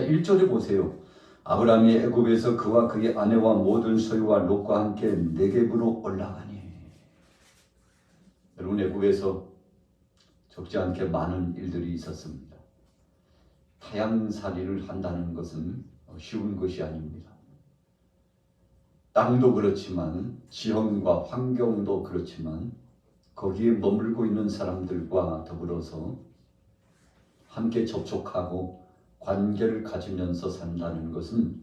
1절에 보세요. 아브라함이 애굽에서 그와 그의 아내와 모든 소유와 롯과 함께 네겝으로 올라가니. 여러분, 애굽에서 적지 않게 많은 일들이 있었습니다. 타향살이를 한다는 것은 쉬운 것이 아닙니다. 땅도 그렇지만 지형과 환경도 그렇지만 거기에 머물고 있는 사람들과 더불어서 함께 접촉하고 관계를 가지면서 산다는 것은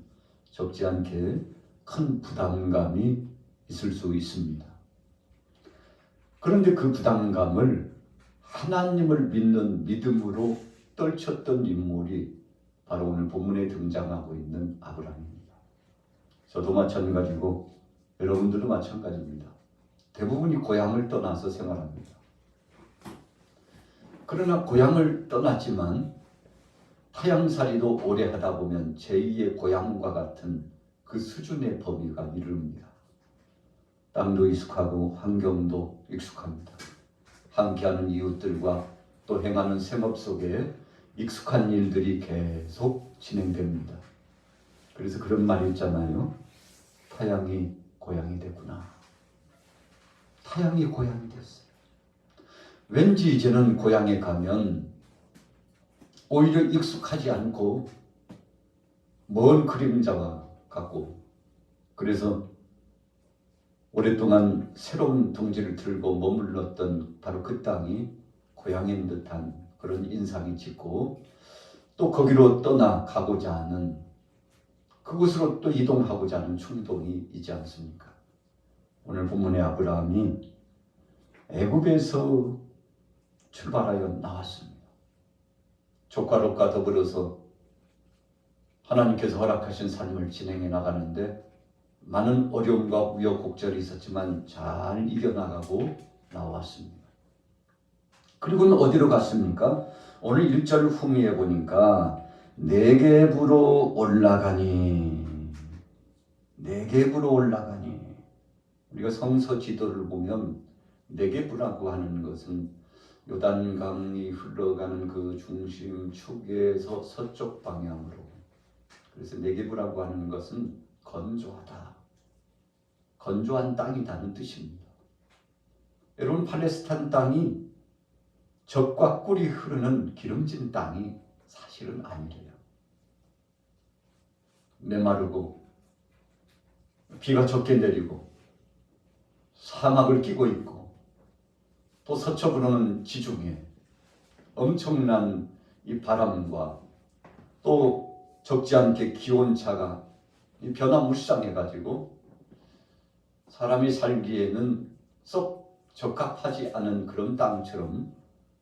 적지 않게 큰 부담감이 있을 수 있습니다. 그런데 그 부담감을 하나님을 믿는 믿음으로 떨쳤던 인물이 바로 오늘 본문에 등장하고 있는 아브라함입니다. 저도 마찬가지고 여러분들도 마찬가지입니다. 대부분이 고향을 떠나서 생활합니다. 그러나 고향을 떠났지만 타향살이도 오래 하다 보면 제2의 고향과 같은 그 수준의 범위가 이릅니다. 땅도 익숙하고 환경도 익숙합니다. 함께하는 이웃들과 또 행하는 생업 속에 익숙한 일들이 계속 진행됩니다. 그래서 그런 말이 있잖아요. 타향이 고향이 됐구나. 타향이 고향이 됐어요. 왠지 이제는 고향에 가면 오히려 익숙하지 않고 먼 그림자와 같고, 그래서 오랫동안 새로운 둥지를 들고 머물렀던 바로 그 땅이 고향인 듯한 그런 인상이 짙고, 또 거기로 떠나가고자 하는, 그곳으로 또 이동하고자 하는 충동이 있지 않습니까? 오늘 본문의 아브라함이 애굽에서 출발하여 나왔습니다. 조카 롯과 더불어서 하나님께서 허락하신 삶을 진행해 나가는데 많은 어려움과 우여곡절이 있었지만 잘 이겨나가고 나왔습니다. 그리고는 어디로 갔습니까? 오늘 1절 후미에 보니까 네겝으로 올라가니. 네겝으로 올라가니. 우리가 성서 지도를 보면 네겝이라고 하는 것은 요단강이 흘러가는 그 중심축에서 서쪽 방향으로, 그래서 네겝이라고 하는 것은 건조하다, 건조한 땅이라는 뜻입니다. 여러분, 팔레스타인 땅이 젖과 꿀이 흐르는 기름진 땅이 사실은 아니래요. 메마르고 비가 적게 내리고 사막을 끼고 있고 또 서쪽으로는 지중해, 엄청난 이 바람과 또 적지 않게 기온차가 변화무쌍해가지고 사람이 살기에는 썩 적합하지 않은 그런 땅처럼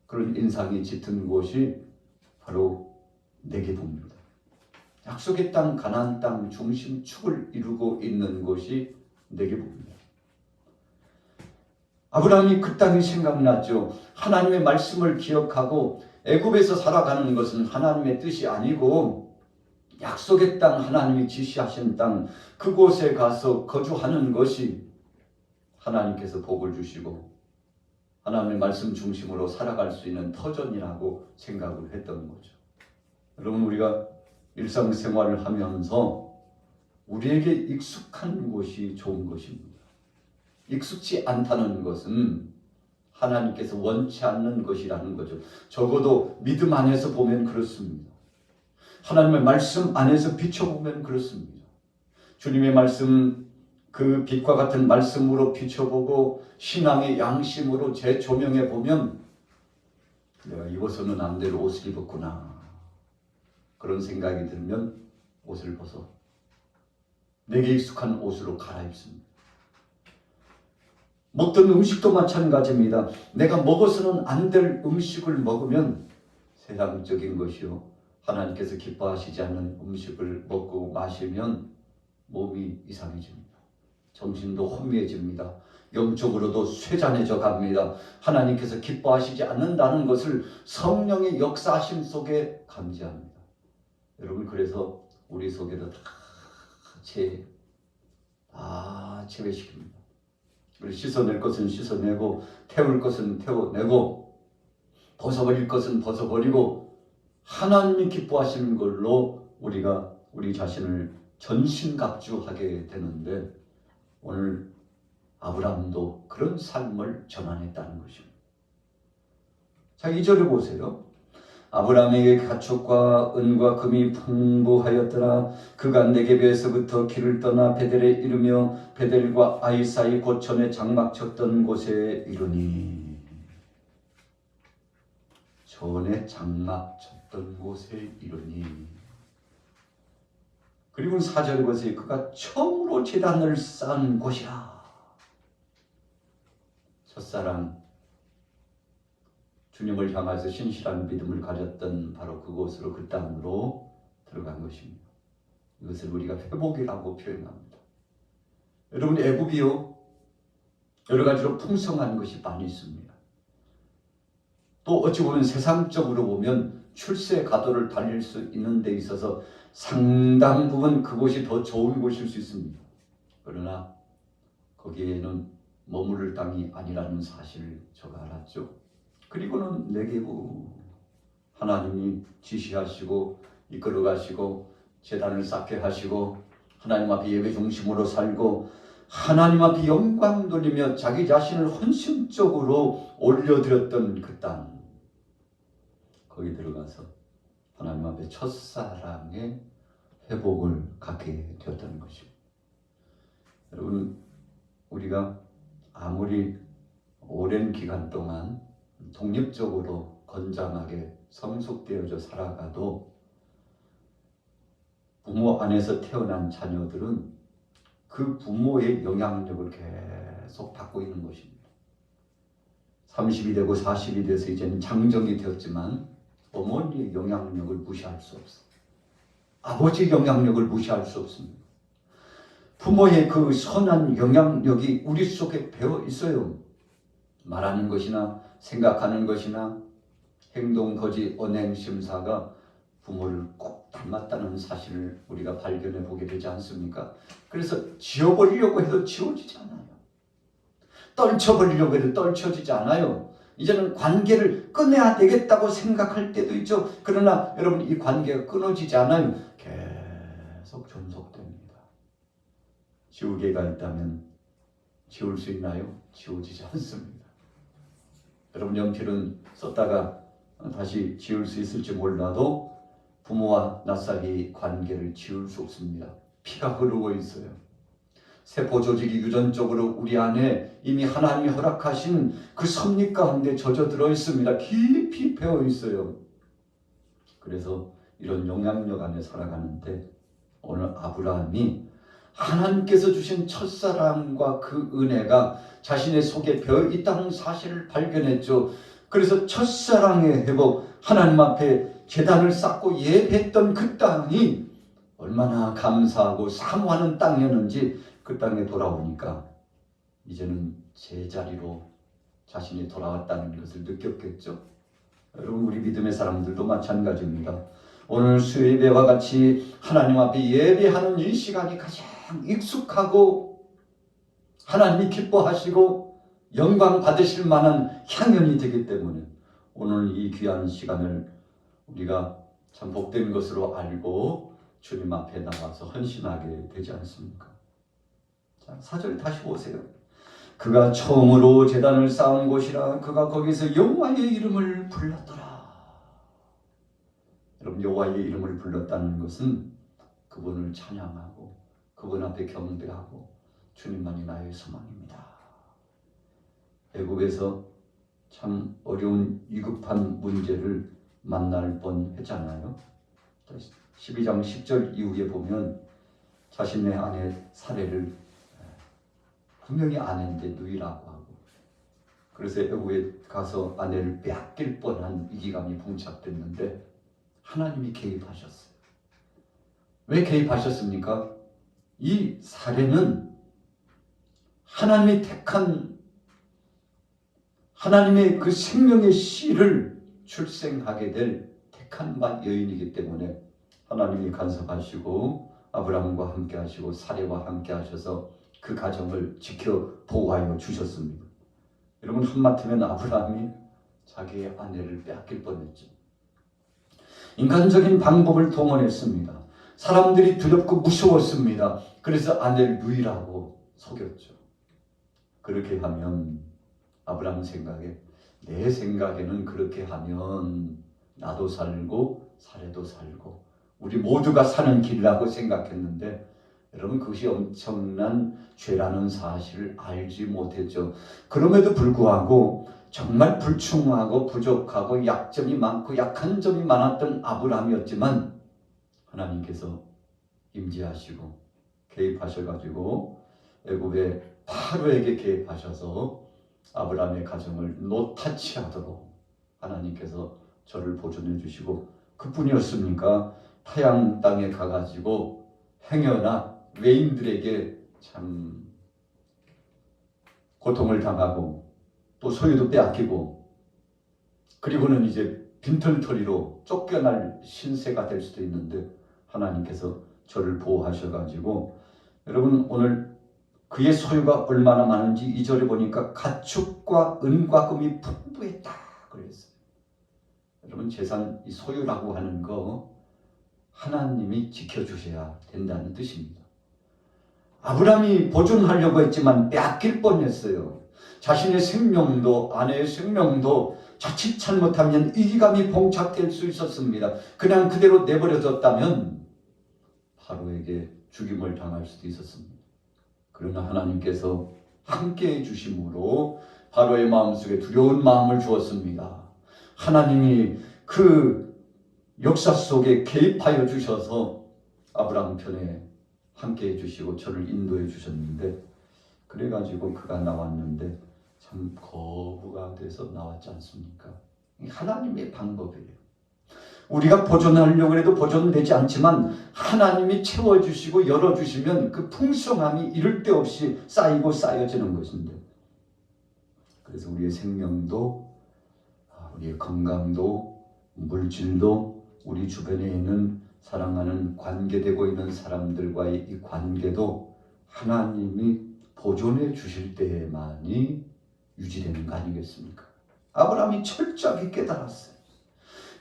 그런 인상이 짙은 곳이 바로 네겝입니다. 약속의 땅, 가나안 땅 중심축을 이루고 있는 곳이 네겝입니다. 아브라함이 그 땅이 생각났죠. 하나님의 말씀을 기억하고 애굽에서 살아가는 것은 하나님의 뜻이 아니고 약속의 땅, 하나님이 지시하신 땅, 그곳에 가서 거주하는 것이 하나님께서 복을 주시고 하나님의 말씀 중심으로 살아갈 수 있는 터전이라고 생각을 했던 거죠. 여러분, 우리가 일상생활을 하면서 우리에게 익숙한 곳이 좋은 것입니다. 익숙치 않다는 것은 하나님께서 원치 않는 것이라는 거죠. 적어도 믿음 안에서 보면 그렇습니다. 하나님의 말씀 안에서 비춰보면 그렇습니다. 주님의 말씀, 그 빛과 같은 말씀으로 비춰보고 신앙의 양심으로 재조명해 보면 내가 입어서는 안 될 옷을 입었구나, 그런 생각이 들면 옷을 벗어 내게 익숙한 옷으로 갈아입습니다. 먹던 음식도 마찬가지입니다. 내가 먹어서는 안 될 음식을 먹으면 세상적인 것이요, 하나님께서 기뻐하시지 않는 음식을 먹고 마시면 몸이 이상해집니다. 정신도 혼미해집니다. 영적으로도 쇠잔해져 갑니다. 하나님께서 기뻐하시지 않는다는 것을 성령의 역사하심 속에 감지합니다. 여러분, 그래서 우리 속에도 다 제외시킵니다. 씻어낼 것은 씻어내고 태울 것은 태워내고 벗어버릴 것은 벗어버리고 하나님이 기뻐하시는 걸로 우리가 우리 자신을 전신갑주하게 되는데 오늘 아브라함도 그런 삶을 전환했다는 것입니다. 자, 2절에 보세요. 아브라함에게 가축과 은과 금이 풍부하였더라. 그가 네게브에서부터 길을 떠나 베델에 이르며 베델과 아이 사이 고천에 장막 쳤던 곳에 이르니. 전에 장막 쳤던 곳에 이르니. 그리고 4절에 보세요. 그가 처음으로 제단을 쌓은 곳이라. 첫사랑 주님을 향해서 신실한 믿음을 가졌던 바로 그곳으로 그 땅으로 들어간 것입니다. 이것을 우리가 회복이라고 표현합니다. 여러분, 애굽이요 여러 가지로 풍성한 것이 많이 있습니다. 또 어찌 보면 세상적으로 보면 출세 가도를 달릴 수 있는 데 있어서 상당 부분 그곳이 더 좋은 곳일 수 있습니다. 그러나 거기에는 머무를 땅이 아니라는 사실을 제가 알았죠. 그리고는 네게브, 하나님이 지시하시고 이끌어 가시고 제단을 쌓게 하시고 하나님 앞에 예배 중심으로 살고 하나님 앞에 영광 돌리며 자기 자신을 헌신적으로 올려드렸던 그 땅, 거기 들어가서 하나님 앞에 첫사랑의 회복을 갖게 되었다는 것입니다. 여러분, 우리가 아무리 오랜 기간 동안 독립적으로 건장하게 성숙되어져 살아가도 부모 안에서 태어난 자녀들은 그 부모의 영향력을 계속 받고 있는 것입니다. 30이 되고 40이 돼서 이제는 장정이 되었지만 어머니의 영향력을 무시할 수 없어. 아버지의 영향력을 무시할 수 없습니다. 부모의 그 선한 영향력이 우리 속에 배어 있어요. 말하는 것이나 생각하는 것이나 행동, 거짓, 언행, 심사가 부모를 꼭 닮았다는 사실을 우리가 발견해 보게 되지 않습니까? 그래서 지워버리려고 해도 지워지지 않아요. 떨쳐버리려고 해도 떨쳐지지 않아요. 이제는 관계를 끊어야 되겠다고 생각할 때도 있죠. 그러나 여러분, 이 관계가 끊어지지 않아요. 계속 존속됩니다. 지우개가 있다면 지울 수 있나요? 지워지지 않습니다. 여러분, 연필은 썼다가 다시 지울 수 있을지 몰라도 부모와 나 사이의 관계를 지울 수 없습니다. 피가 흐르고 있어요. 세포 조직이 유전적으로 우리 안에 이미 하나님이 허락하신 그 섭리 가운데 젖어들어 있습니다. 깊이 배어 있어요. 그래서 이런 영향력 안에 살아가는데 오늘 아브라함이 하나님께서 주신 첫사랑과 그 은혜가 자신의 속에 배어 있다는 사실을 발견했죠. 그래서 첫사랑의 회복, 하나님 앞에 제단을 쌓고 예배했던 그 땅이 얼마나 감사하고 사모하는 땅이었는지 그 땅에 돌아오니까 이제는 제자리로 자신이 돌아왔다는 것을 느꼈겠죠. 여러분, 우리 믿음의 사람들도 마찬가지입니다. 오늘 수요예배와 같이 하나님 앞에 예배하는 이 시간이 가장 익숙하고 하나님이 기뻐하시고 영광 받으실 만한 향연이 되기 때문에 오늘 이 귀한 시간을 우리가 참 복된 것으로 알고 주님 앞에 나와서 헌신하게 되지 않습니까? 자, 4절 다시 보세요. 그가 처음으로 제단을 쌓은 곳이라. 그가 거기서 여호와의 이름을 불렀더라. 여러분, 여호와의 이름을 불렀다는 것은 그분을 찬양하고 그분 앞에 경배하고 주님만이 나의 소망입니다. 애굽에서 참 어려운 위급한 문제를 만날 뻔했잖아요. 12장 10절 이후에 보면 자신의 아내 사례를 분명히 아내인데 누이라고 하고, 그래서 애굽에 가서 아내를 빼앗길 뻔한 위기감이 봉착됐는데 하나님이 개입하셨어요. 왜 개입하셨습니까? 이 사례는 하나님이 택한 하나님의 그 생명의 씨를 출생하게 될 택한 여인이기 때문에 하나님이 간섭하시고 아브라함과 함께 하시고 사례와 함께 하셔서 그 가정을 지켜 보호하여 주셨습니다. 여러분, 한마디면 아브라함이 자기의 아내를 빼앗길 뻔했죠. 인간적인 방법을 동원했습니다. 사람들이 두렵고 무서웠습니다. 그래서 아내를 누이라고 속였죠. 그렇게 하면 아브라함 생각에, 내 생각에는 그렇게 하면 나도 살고 사례도 살고 우리 모두가 사는 길이라고 생각했는데, 여러분 그것이 엄청난 죄라는 사실을 알지 못했죠. 그럼에도 불구하고 정말 불충하고 부족하고 약점이 많고 약한 점이 많았던 아브라함이었지만 하나님께서 임재하시고 개입하셔가지고 애굽의 파로에게 개입하셔서 아브라함의 가정을 노타치 하도록 하나님께서 저를 보존해 주시고, 그뿐이었습니까? 타양 땅에 가가지고 행여나 외인들에게 참 고통을 당하고 또 소유도 빼앗기고, 그리고는 이제 빈털터리로 쫓겨날 신세가 될 수도 있는데 하나님께서 저를 보호하셔가지고, 여러분 오늘 그의 소유가 얼마나 많은지 2절에 보니까 가축과 은과 금이 풍부했다 그랬어요. 여러분 재산, 이 소유라고 하는 거 하나님이 지켜주셔야 된다는 뜻입니다. 아브라함이 보존하려고 했지만 빼앗길 뻔했어요. 자신의 생명도 아내의 생명도 자칫 잘못하면 이기감이 봉착될 수 있었습니다. 그냥 그대로 내버려뒀다면 바로에게 죽임을 당할 수도 있었습니다. 그러나 하나님께서 함께해 주심으로 바로의 마음속에 두려운 마음을 주었습니다. 하나님이 그 역사 속에 개입하여 주셔서 아브라함 편에 함께해 주시고 저를 인도해 주셨는데, 그래가지고 그가 나왔는데 참 거부가 돼서 나왔지 않습니까? 하나님의 방법이에요. 우리가 보존하려고 해도 보존되지 않지만 하나님이 채워주시고 열어주시면 그 풍성함이 이를 데 없이 쌓이고 쌓여지는 것인데, 그래서 우리의 생명도 우리의 건강도 물질도 우리 주변에 있는 사랑하는 관계되고 있는 사람들과의 이 관계도 하나님이 보존해 주실 때만이 유지되는 거 아니겠습니까? 아브라함이 철저하게 깨달았어요.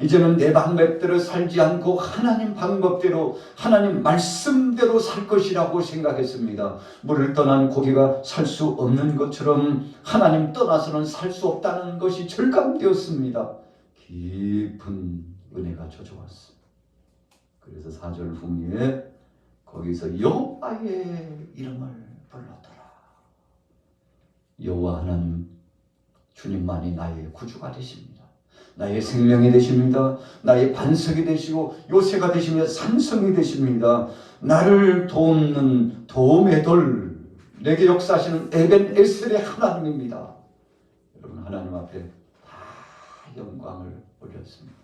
이제는 내 방법대로 살지 않고 하나님 방법대로, 하나님 말씀대로 살 것이라고 생각했습니다. 물을 떠난 고기가 살 수 없는 것처럼 하나님 떠나서는 살 수 없다는 것이 절감되었습니다. 깊은 은혜가 젖어왔어요. 그래서 4절 후에 거기서 여호와의 이름을 불렀더라. 여호와 하나님, 주님만이 나의 구주가 되십니다. 나의 생명이 되십니다. 나의 반석이 되시고 요새가 되시며 산성이 되십니다. 나를 돕는 도움의 돌, 내게 역사하시는 에벤 에셀의 하나님입니다. 여러분 하나님 앞에 다 영광을 올렸습니다.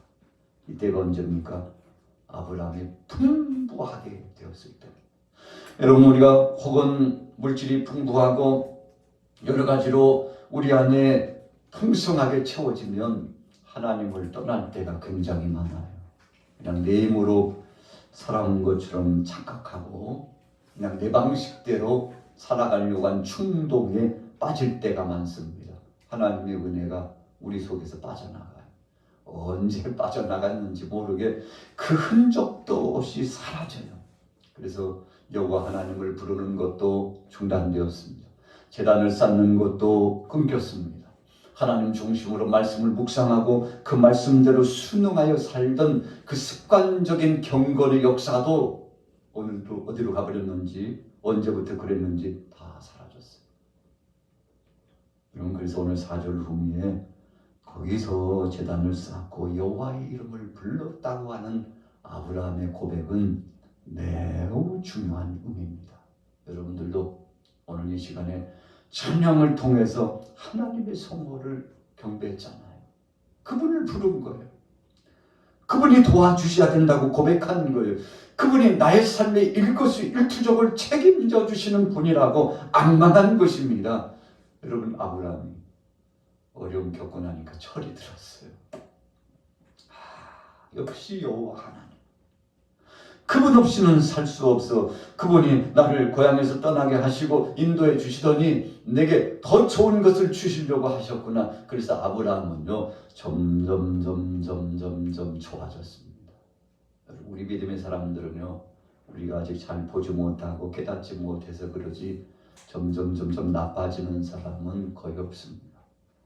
이때가 언제입니까? 아브라함이 풍부하게 되었을 때. 여러분 우리가 혹은 물질이 풍부하고 여러 가지로 우리 안에 풍성하게 채워지면 하나님을 떠날 때가 굉장히 많아요. 그냥 내 힘으로 살아온 것처럼 착각하고 그냥 내 방식대로 살아가려고 한 충동에 빠질 때가 많습니다. 하나님의 은혜가 우리 속에서 빠져나가요. 언제 빠져나갔는지 모르게 그 흔적도 없이 사라져요. 그래서 여호와 하나님을 부르는 것도 중단되었습니다. 제단을 쌓는 것도 끊겼습니다. 하나님 중심으로 말씀을 묵상하고 그 말씀대로 순응하여 살던 그 습관적인 경건의 역사도 오늘도 어디로 가버렸는지, 언제부터 그랬는지 다 사라졌어요. 그래서 오늘 4절 후미에 거기서 제단을 쌓고 여호와의 이름을 불렀다고 하는 아브라함의 고백은 매우 중요한 의미입니다. 여러분들도 오늘 이 시간에 찬양을 통해서 하나님의 성호를 경배했잖아요. 그분을 부른 거예요. 그분이 도와주셔야 된다고 고백한 거예요. 그분이 나의 삶의 일거수일투족을 책임져 주시는 분이라고 암망한 것입니다. 여러분 아브라함이 어려움 겪고 나니까 철이 들었어요. 역시 여호와 하나님, 그분 없이는 살 수 없어. 그분이 나를 고향에서 떠나게 하시고 인도해 주시더니 내게 더 좋은 것을 주시려고 하셨구나. 그래서 아브라함은요 점점 좋아졌습니다. 우리 믿음의 사람들은요 우리가 아직 잘 보지 못하고 깨닫지 못해서 그러지 점점 나빠지는 사람은 거의 없습니다.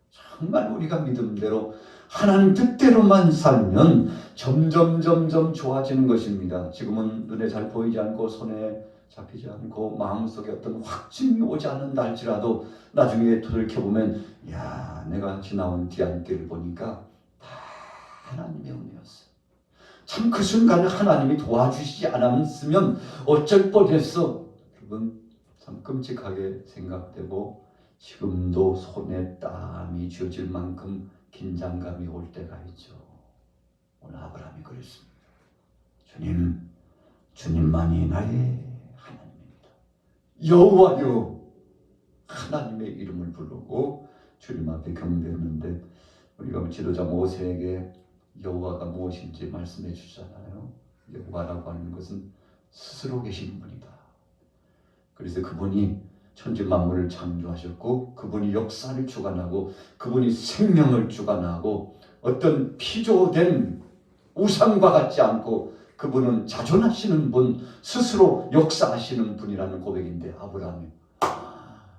정말 우리가 믿음대로 하나님 뜻대로만 살면 점점 좋아지는 것입니다. 지금은 눈에 잘 보이지 않고 손에 잡히지 않고 마음속에 어떤 확증이 오지 않는다 할지라도 나중에 돌이켜보면 야, 내가 지나온 뒤안길을 보니까 다 하나님의 은혜였어. 참 그 순간에 하나님이 도와주시지 않았으면 어쩔 뻔했어. 여러분 참 끔찍하게 생각되고 지금도 손에 땀이 쥐어질 만큼 긴장감이 올 때가 있죠. 오늘 아브라함이 그랬습니다. 주님만이 나의 하나님입니다. 여호와여, 하나님의 이름을 부르고 주님 앞에 경배했는데, 우리가 지도자 모세에게 여호와가 무엇인지 말씀해 주잖아요. 여호와라고 하는 것은 스스로 계신 분이다. 그래서 그분이 천지 만물을 창조하셨고, 그분이 역사를 주관하고, 그분이 생명을 주관하고, 어떤 피조된 우상과 같지 않고 그분은 자존하시는 분, 스스로 역사하시는 분이라는 고백인데, 아브라함이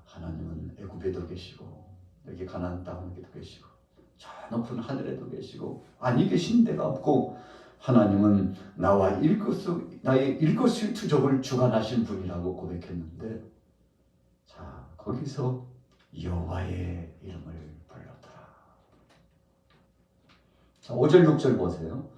하나님은 애굽에도 계시고 여기 가나안 땅에도 계시고 저 높은 하늘에도 계시고 아니 계신 데가 없고, 하나님은 나의 일거수일투족을 주관하신 분이라고 고백했는데, 자 거기서 여호와의 이름을 불렀더라. 자 5절 6절 보세요.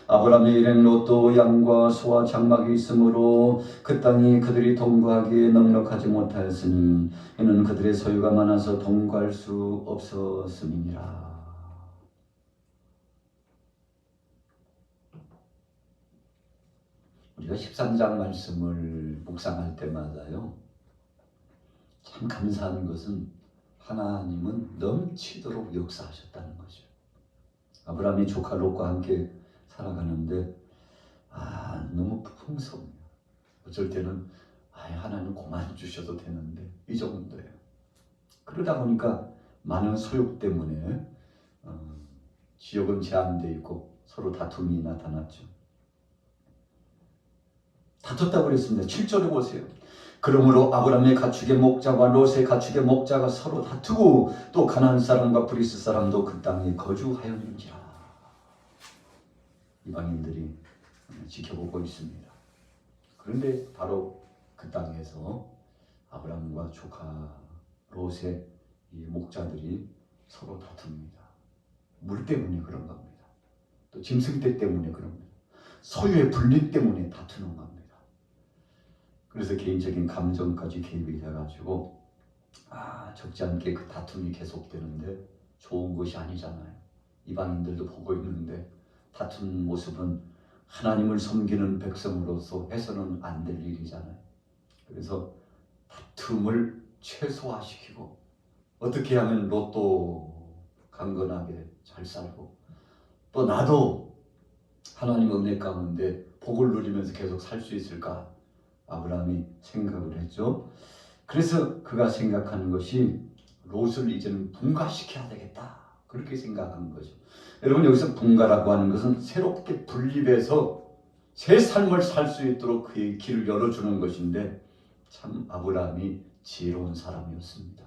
아브라함의 일행 롯도 양과 소와 장막이 있으므로 그 땅이 그들이 동거하기에 넉넉하지 못하였으니 이는 그들의 소유가 많아서 동거할 수 없었음이니라. 우리가 13장 말씀을 묵상할 때마다요, 참 감사한 것은 하나님은 넘치도록 역사하셨다는 거죠. 아브라함이 조카 롯과 함께 살아가는데 너무 풍성해요. 어쩔 때는 하나님 그만 주셔도 되는데 이 정도예요. 그러다 보니까 많은 소욕 때문에 지역은 제한되어 있고 서로 다툼이 나타났죠. 다퉜다고 그랬습니다. 7절을 보세요. 그러므로 아브라함의 가축의 목자와 롯의 가축의 목자가 서로 다투고 또 가나안 사람과 브리스 사람도 그 땅에 거주하였는지라. 이방인들이 지켜보고 있습니다. 그런데 바로 그 땅에서 아브라함과 조카 롯의 이 목자들이 서로 다툽니다. 물 때문에 그런 겁니다. 또 짐승떼 때문에 그런 겁니다. 소유의 분리 때문에 다투는 겁니다. 그래서 개인적인 감정까지 개입이 돼가지고 적지 않게 그 다툼이 계속되는데 좋은 것이 아니잖아요. 이방인들도 보고 있는데 다툰 모습은 하나님을 섬기는 백성으로서 해서는 안 될 일이잖아요. 그래서 다툼을 최소화시키고 어떻게 하면 롯도 강건하게 잘 살고 또 나도 하나님 은혜 가운데 복을 누리면서 계속 살 수 있을까, 아브라함이 생각을 했죠. 그래서 그가 생각하는 것이 롯을 이제는 분가시켜야 되겠다, 그렇게 생각한 거죠. 여러분 여기서 분가라고 하는 것은 새롭게 분립해서 새 삶을 살 수 있도록 그의 길을 열어주는 것인데, 참 아브라함이 지혜로운 사람이었습니다.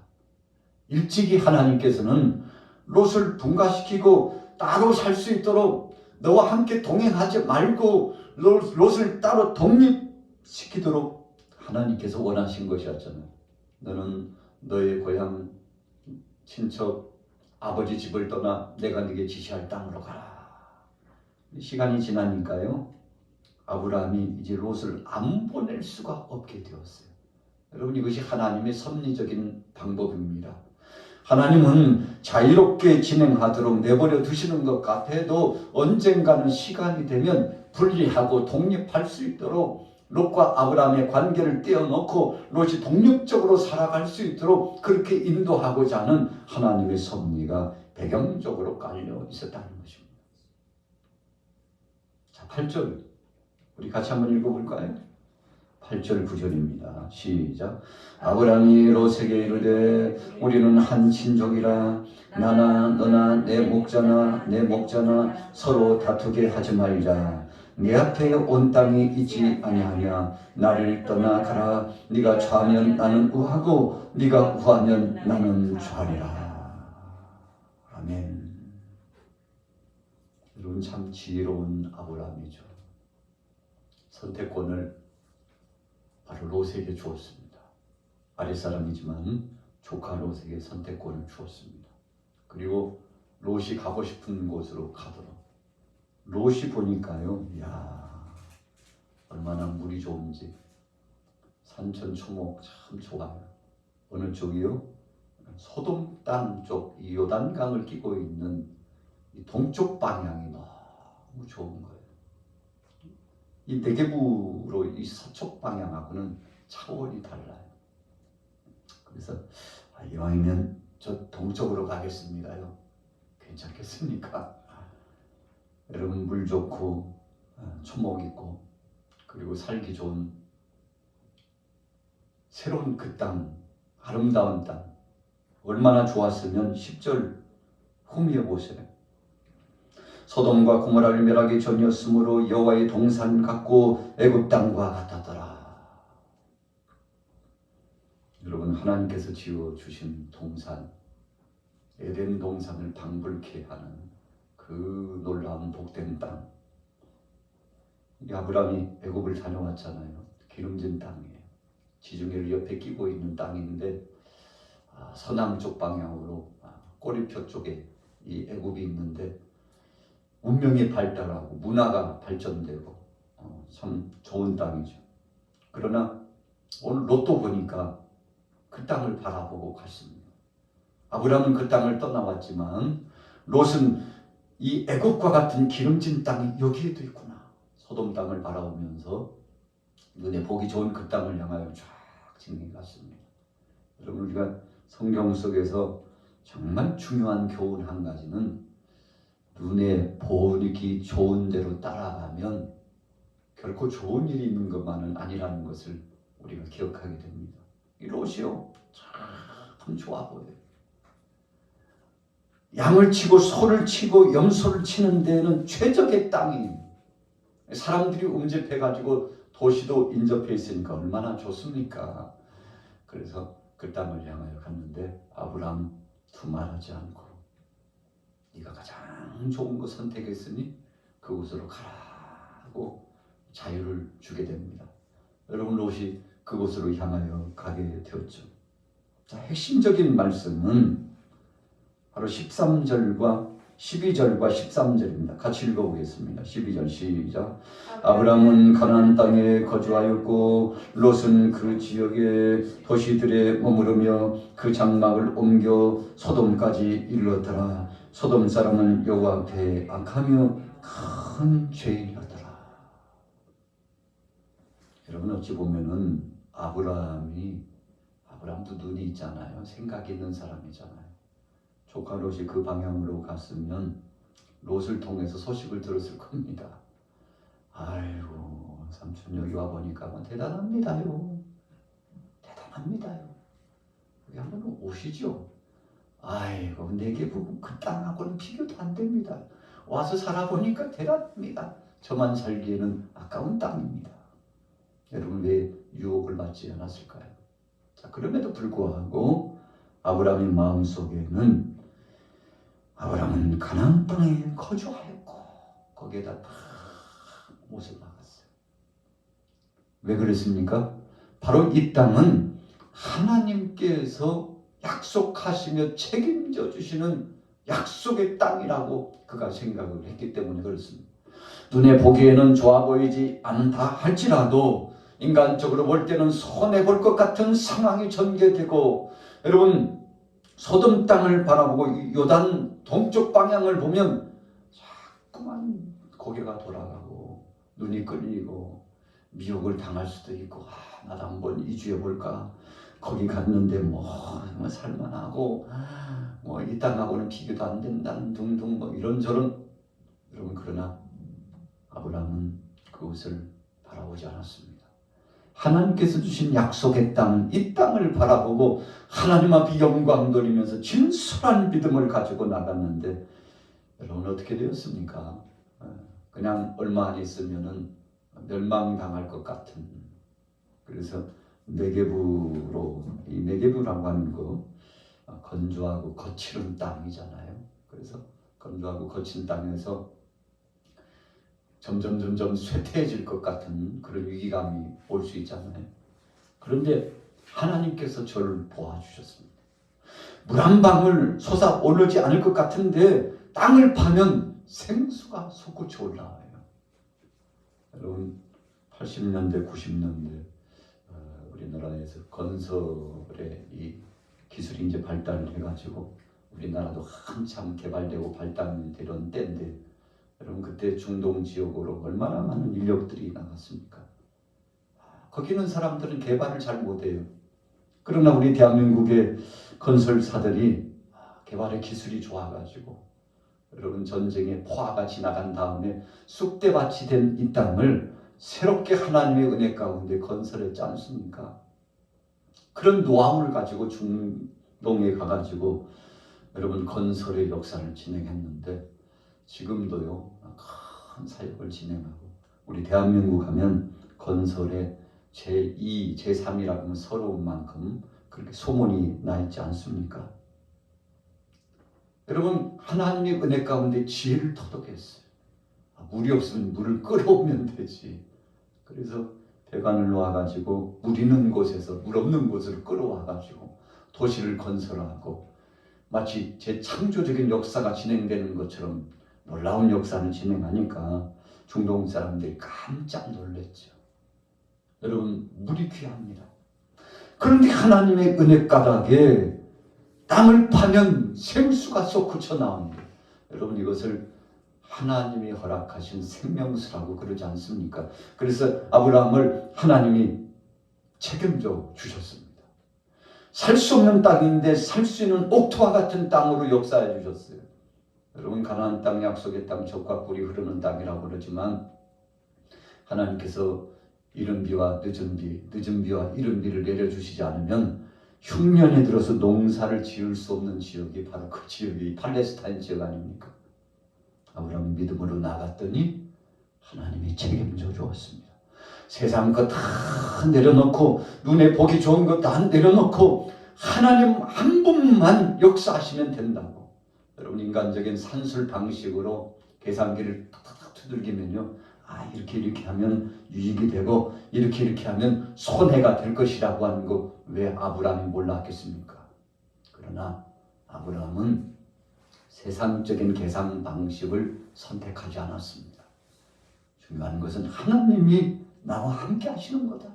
일찍이 하나님께서는 롯을 분가시키고 따로 살 수 있도록 너와 함께 동행하지 말고 롯을 따로 독립시키도록 하나님께서 원하신 것이었잖아요. 너는 너의 고향 친척 아버지 집을 떠나 내가 네게 지시할 땅으로 가라. 시간이 지나니까요, 아브라함이 이제 롯을 안 보낼 수가 없게 되었어요. 여러분 이것이 하나님의 섭리적인 방법입니다. 하나님은 자유롭게 진행하도록 내버려 두시는 것 같아도 언젠가는 시간이 되면 분리하고 독립할 수 있도록 롯과 아브라함의 관계를 떼어놓고 롯이 독립적으로 살아갈 수 있도록 그렇게 인도하고자 하는 하나님의 섭리가 배경적으로 깔려 있었다는 것입니다. 자, 8절 우리 같이 한번 읽어볼까요? 8절 9절입니다. 시작. 아브라함이 롯에게 이르되 우리는 한 친족이라 나나 너나 내 목자나 서로 다투게 하지 말자. 내 앞에 온 땅이 있지 아니하냐. 나를 떠나 가라. 네가 좌하면 나는 우하고 네가 우하면 나는 좌리라. 아멘. 여러분 참 지혜로운 아브라함이죠. 선택권을 바로 롯에게 주었습니다. 아랫사람이지만 조카 롯에게 선택권을 주었습니다. 그리고 롯이 가고 싶은 곳으로 가도록. 롯이 보니까요, 야 얼마나 물이 좋은지 산천 초목 참 좋아요. 어느 쪽이요? 소돔 땅 쪽, 이 요단강을 끼고 있는 이 동쪽 방향이 너무 좋은 거예요. 이 네게부로 이 서쪽 방향하고는 차원이 달라요. 그래서 이왕이면 저 동쪽으로 가겠습니다요. 괜찮겠습니까? 여러분 물 좋고 초목 있고 그리고 살기 좋은 새로운 그 땅, 아름다운 땅 얼마나 좋았으면 10절 후미해 보세요. 소돔과 고모라를 멸하기 전이었으므로 여호와의 동산 같고 애굽 땅과 같았더라. 여러분 하나님께서 지어주신 동산, 에덴 동산을 방불케 하는 그 놀라운 복된 땅. 이 아브라함이 애굽을 다녀왔잖아요. 기름진 땅이에요. 지중해를 옆에 끼고 있는 땅인데 서남쪽 방향으로 꼬리표 쪽에 이 애굽이 있는데 문명이 발달하고 문화가 발전되고 참 좋은 땅이죠. 그러나 오늘 롯도 보니까 그 땅을 바라보고 갔습니다. 아브라함은 그 땅을 떠나왔지만 롯은 이 애굽과 같은 기름진 땅이 여기에도 있구나. 소돔 땅을 바라보면서 눈에 보기 좋은 그 땅을 향하여 쫙 진행해 갔습니다. 여러분 우리가 성경 속에서 정말 중요한 교훈 한 가지는 눈에 보기 좋은 대로 따라가면 결코 좋은 일이 있는 것만은 아니라는 것을 우리가 기억하게 됩니다. 이 롯이요 참 좋아 보여요. 양을 치고 소를 치고 염소를 치는 데는 최적의 땅이 사람들이 음집해가지고 도시도 인접해 있으니까 얼마나 좋습니까? 그래서 그 땅을 향하여 갔는데 아브라함 두말하지 않고 네가 가장 좋은 거 선택했으니 그곳으로 가라고 자유를 주게 됩니다. 여러분 롯이 그곳으로 향하여 가게 되었죠. 자, 핵심적인 말씀은 바로 13절과 12절과 13절입니다. 같이 읽어보겠습니다. 12절 시작. 아브라함은 가나안 땅에 거주하였고 롯은 그 지역의 도시들에 머무르며 그 장막을 옮겨 소돔까지 이르렀더라. 소돔 사람은 여호와 앞에 악하며 큰 죄인이었더라. 여러분 어찌 보면은 아브라함도 눈이 있잖아요. 생각이 있는 사람이잖아요. 조카 롯이 그 방향으로 갔으면 롯을 통해서 소식을 들었을 겁니다. 아이고 삼촌 여기 와보니까 대단합니다요. 대단합니다요. 여기 한번 오시죠. 아이고 내게 보고 그 땅하고는 비교도 안 됩니다. 와서 살아보니까 대단합니다. 저만 살기에는 아까운 땅입니다. 여러분 왜 유혹을 받지 않았을까요? 자, 그럼에도 불구하고 아브라함의 마음속에는 아브라함은 가나안 땅에 거주하였고 거기에다 다 못을 박았어요. 왜 그랬습니까? 바로 이 땅은 하나님께서 약속하시며 책임져 주시는 약속의 땅이라고 그가 생각을 했기 때문에 그렇습니다. 눈에 보기에는 좋아 보이지 않다 할지라도 인간적으로 볼 때는 손해볼 것 같은 상황이 전개되고 여러분 소돔 땅을 바라보고 요단 동쪽 방향을 보면 자꾸만 고개가 돌아가고 눈이 끌리고 미혹을 당할 수도 있고 나도 한번 이주해 볼까 거기 갔는데 뭐 살만하고 이 땅하고는 비교도 안 된다는 등등 이런저런 여러분 그러나 아브라함은 그것을 바라보지 않았습니다. 하나님께서 주신 약속의 땅, 이 땅을 바라보고 하나님 앞에 영광 돌리면서 진솔한 믿음을 가지고 나갔는데 여러분 어떻게 되었습니까? 그냥 얼마 안 있으면은 멸망당할 것 같은. 그래서 네게브로, 이 네게브라고 하는 거 건조하고 거칠은 땅이잖아요. 그래서 건조하고 거친 땅에서 점점 쇠퇴해질 것 같은 그런 위기감이 올 수 있잖아요. 그런데 하나님께서 저를 도와주셨습니다. 물 한 방울 솟아오르지 않을 것 같은데 땅을 파면 생수가 솟구쳐 올라와요. 여러분 80년대 90년대 우리나라에서 건설의 이 기술이 이제 발달을 해가지고 우리나라도 한참 개발되고 발달되던 때인데 여러분 그때 중동 지역으로 얼마나 많은 인력들이 나갔습니까? 거기는 사람들은 개발을 잘 못해요. 그러나 우리 대한민국의 건설사들이 개발의 기술이 좋아가지고 여러분 전쟁의 포화가 지나간 다음에 쑥대밭이 된 이 땅을 새롭게 하나님의 은혜 가운데 건설했지 않습니까? 그런 노하우를 가지고 중동에 가가지고 여러분 건설의 역사를 진행했는데 지금도요 큰 사역을 진행하고 우리 대한민국 하면 건설의 제2, 제3이라고 하면 서러운 만큼 그렇게 소문이 나 있지 않습니까? 여러분 하나님의 은혜 가운데 지혜를 터득했어요. 물이 없으면 물을 끌어오면 되지. 그래서 배관을 놓아가지고 물 있는 곳에서 물 없는 곳을 끌어와가지고 도시를 건설하고 마치 재창조적인 역사가 진행되는 것처럼 놀라운 역사를 진행하니까 중동 사람들이 깜짝 놀랐죠. 여러분 물이 귀합니다. 그런데 하나님의 은혜 가닥에 땅을 파면 생수가 솟구쳐 나옵니다. 여러분 이것을 하나님이 허락하신 생명수라고 그러지 않습니까? 그래서 아브라함을 하나님이 책임져 주셨습니다. 살 수 없는 땅인데 살 수 있는 옥토와 같은 땅으로 역사해 주셨어요. 여러분 가나안 땅, 약속의 땅, 젖과 꿀이 흐르는 땅이라고 그러지만 하나님께서 이른 비와 늦은 비, 늦은 비와 이른 비를 내려주시지 않으면 흉년에 들어서 농사를 지을 수 없는 지역이 바로 그 지역이 팔레스타인 지역 아닙니까? 아브라함이 믿음으로 나갔더니 하나님이 책임져 주었습니다. 세상 것 다 내려놓고 눈에 보기 좋은 것 다 내려놓고 하나님 한 분만 역사하시면 된다고. 여러분 인간적인 산술 방식으로 계산기를 탁탁탁 두들기면요. 이렇게 하면 유익이 되고 이렇게 하면 손해가 될 것이라고 하는 거 왜 아브라함이 몰랐겠습니까? 그러나 아브라함은 세상적인 계산 방식을 선택하지 않았습니다. 중요한 것은 하나님이 나와 함께 하시는 거다.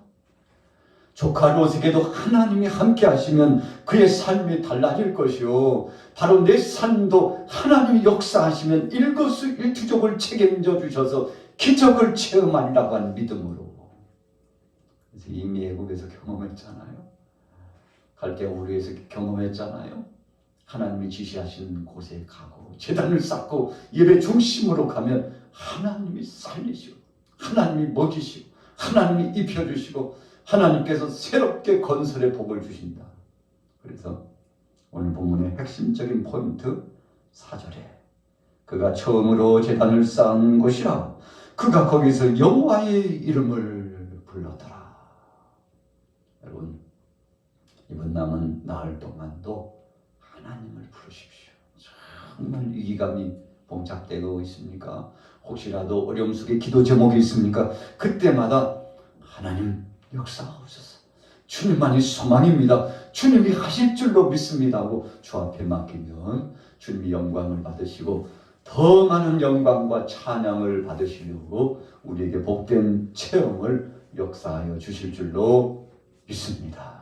조카 롯에게도 하나님이 함께 하시면 그의 삶이 달라질 것이요. 바로 내 삶도 하나님이 역사하시면 일거수일투족을 책임져 주셔서 기적을 체험하리라고 하는 믿음으로. 그래서 이미 애국에서 경험했잖아요. 갈대아 우르에서 경험했잖아요. 하나님이 지시하신 곳에 가고 제단을 쌓고 예배 중심으로 가면 하나님이 살리시고 하나님이 먹이시고 하나님이 입혀주시고 하나님께서 새롭게 건설의 복을 주신다. 그래서 오늘 본문의 핵심적인 포인트 4절에 그가 처음으로 제단을 쌓은 곳이라 그가 거기서 여호와의 이름을 불렀더라. 여러분 이번 남은 나흘 동안도 하나님을 부르십시오. 정말 위기감이 봉착되고 있습니까? 혹시라도 어려움 속에 기도 제목이 있습니까? 그때마다 하나님 역사하옵소서. 주님만이 소망입니다. 주님이 하실 줄로 믿습니다 하고 주 앞에 맡기면 주님이 영광을 받으시고 더 많은 영광과 찬양을 받으시려고 우리에게 복된 체험을 역사하여 주실 줄로 믿습니다.